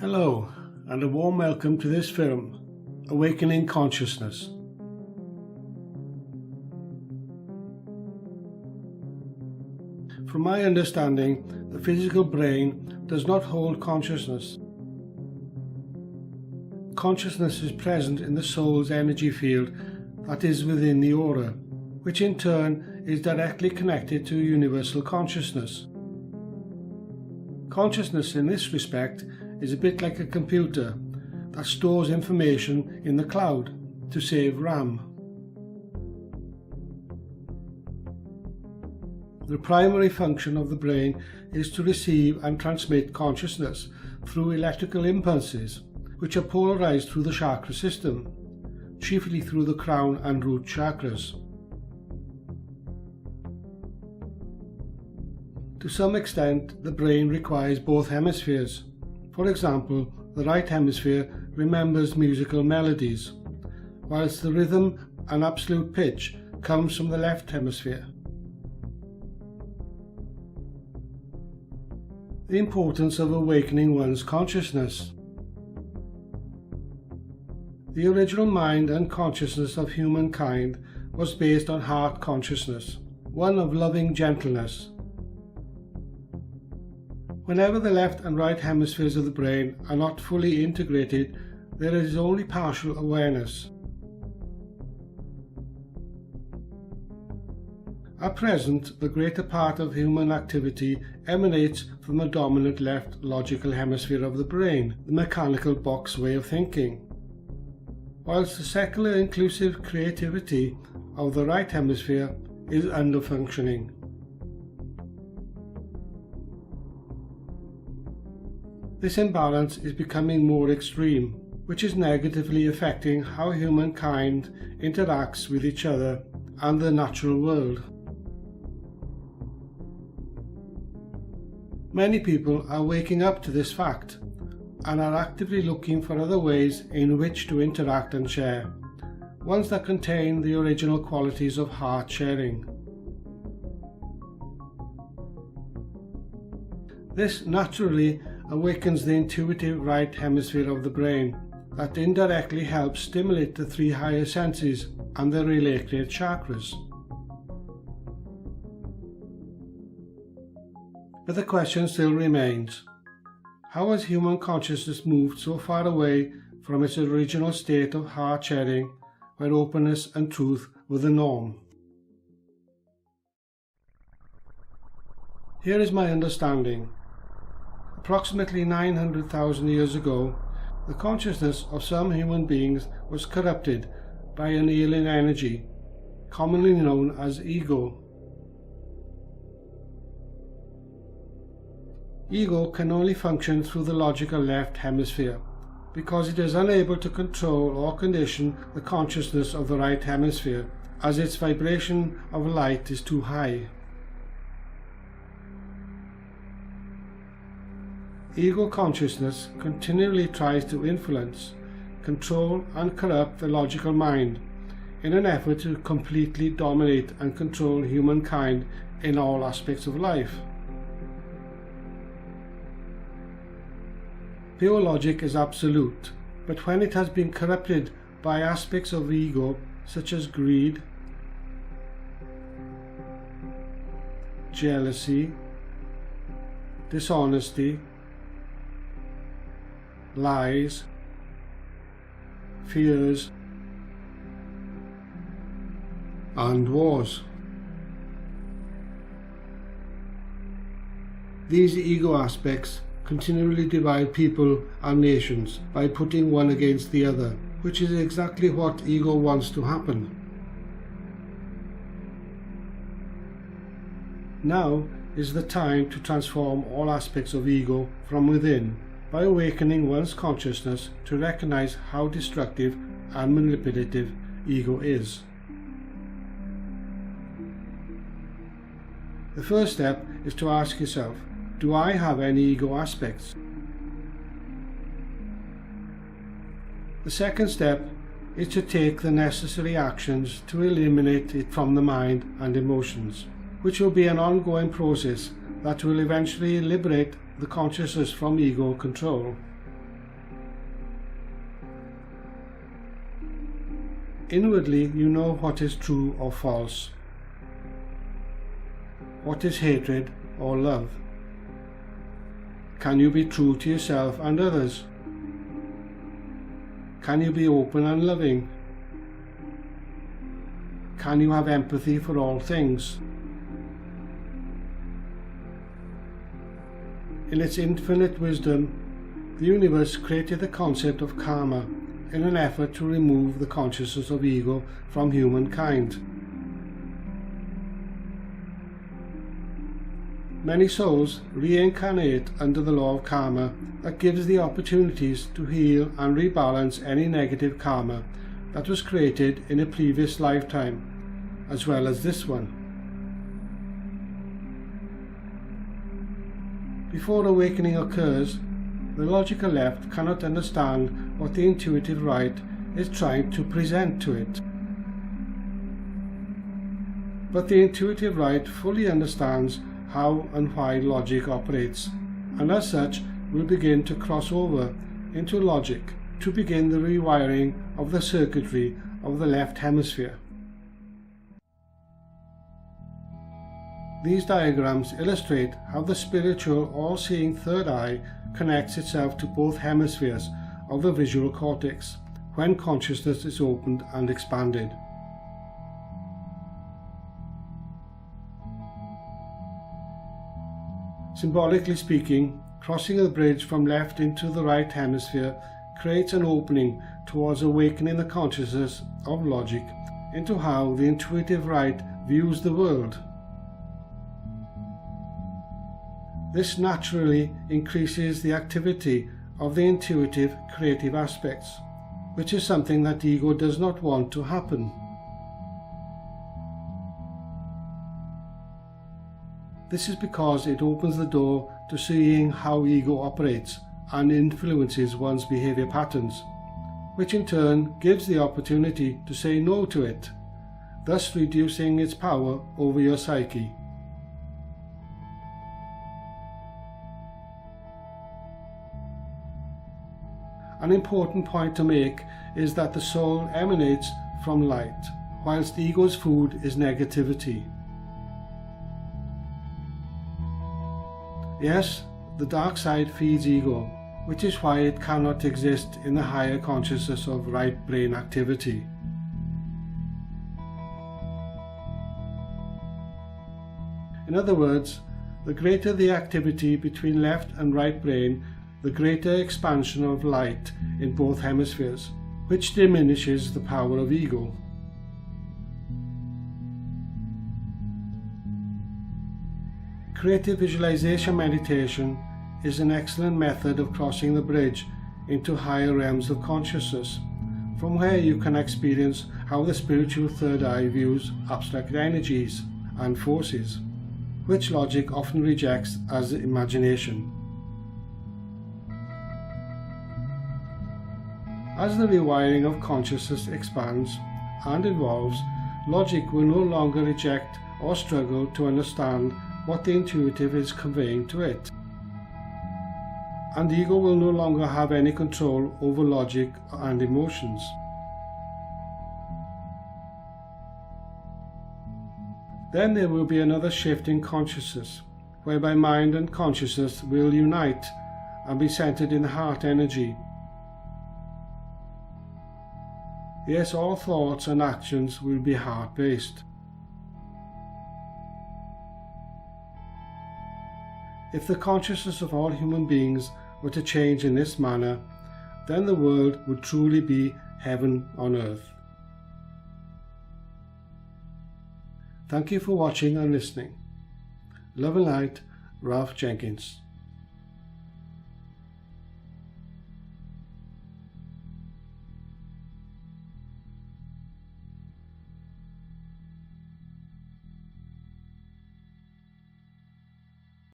Hello, and a warm welcome to this film, Awakening Consciousness. From my understanding, the physical brain does not hold consciousness. Consciousness is present in the soul's energy field that is within the aura, which in turn is directly connected to universal consciousness. Consciousness in this respect is a bit like a computer that stores information in the cloud to save RAM. The primary function of the brain is to receive and transmit consciousness through electrical impulses, which are polarized through the chakra system, chiefly through the crown and root chakras. To some extent, the brain requires both hemispheres. For example, the right hemisphere remembers musical melodies, whilst the rhythm and absolute pitch comes from the left hemisphere. The importance of awakening one's consciousness. The original mind and consciousness of humankind was based on heart consciousness, one of loving gentleness. Whenever the left and right hemispheres of the brain are not fully integrated, there is only partial awareness. At present, the greater part of human activity emanates from the dominant left logical hemisphere of the brain, the mechanical box way of thinking, whilst the secular inclusive creativity of the right hemisphere is under-functioning. This imbalance is becoming more extreme, which is negatively affecting how humankind interacts with each other and the natural world. Many people are waking up to this fact and are actively looking for other ways in which to interact and share, ones that contain the original qualities of heart sharing. This naturally awakens the intuitive right hemisphere of the brain that indirectly helps stimulate the three higher senses and the related chakras. But the question still remains: how has human consciousness moved so far away from its original state of heart sharing, where openness and truth were the norm? Here is my understanding. Approximately 900,000 years ago, the consciousness of some human beings was corrupted by an alien energy, commonly known as ego. Ego can only function through the logical left hemisphere, because it is unable to control or condition the consciousness of the right hemisphere, as its vibration of light is too high. Ego consciousness continually tries to influence, control and corrupt the logical mind in an effort to completely dominate and control humankind in all aspects of life. Pure logic is absolute, but when it has been corrupted by aspects of ego such as greed, jealousy, dishonesty, lies, fears, and wars. These ego aspects continually divide people and nations by putting one against the other, which is exactly what ego wants to happen. Now is the time to transform all aspects of ego from within, by awakening one's consciousness to recognize how destructive and manipulative ego is. The first step is to ask yourself, do I have any ego aspects? The second step is to take the necessary actions to eliminate it from the mind and emotions, which will be an ongoing process that will eventually liberate the consciousness from ego control. Inwardly, you know what is true or false, what is hatred or love. Can you be true to yourself and others? Can you be open and loving? Can you have empathy for all things? In its infinite wisdom, the universe created the concept of karma in an effort to remove the consciousness of ego from humankind. Many souls reincarnate under the law of karma that gives the opportunities to heal and rebalance any negative karma that was created in a previous lifetime, as well as this one. Before awakening occurs, the logical left cannot understand what the intuitive right is trying to present to it. But the intuitive right fully understands how and why logic operates, and as such will begin to cross over into logic to begin the rewiring of the circuitry of the left hemisphere. These diagrams illustrate how the spiritual all-seeing third eye connects itself to both hemispheres of the visual cortex when consciousness is opened and expanded. Symbolically speaking, crossing the bridge from left into the right hemisphere creates an opening towards awakening the consciousness of logic into how the intuitive right views the world. This naturally increases the activity of the intuitive creative aspects, which is something that ego does not want to happen. This is because it opens the door to seeing how ego operates and influences one's behavior patterns, which in turn gives the opportunity to say no to it, thus reducing its power over your psyche. An important point to make is that the soul emanates from light, whilst the ego's food is negativity. Yes, the dark side feeds ego, which is why it cannot exist in the higher consciousness of right brain activity. In other words, the greater the activity between left and right brain, the greater expansion of light in both hemispheres, which diminishes the power of ego. Creative visualization meditation is an excellent method of crossing the bridge into higher realms of consciousness, from where you can experience how the spiritual third eye views abstract energies and forces, which logic often rejects as imagination. As the rewiring of consciousness expands and evolves, logic will no longer reject or struggle to understand what the intuitive is conveying to it, and ego will no longer have any control over logic and emotions. Then there will be another shift in consciousness, whereby mind and consciousness will unite and be centered in heart energy. Yes, all thoughts and actions will be heart-based. If the consciousness of all human beings were to change in this manner, then the world would truly be heaven on earth. Thank you for watching and listening. Love and light, Ralph Jenkins.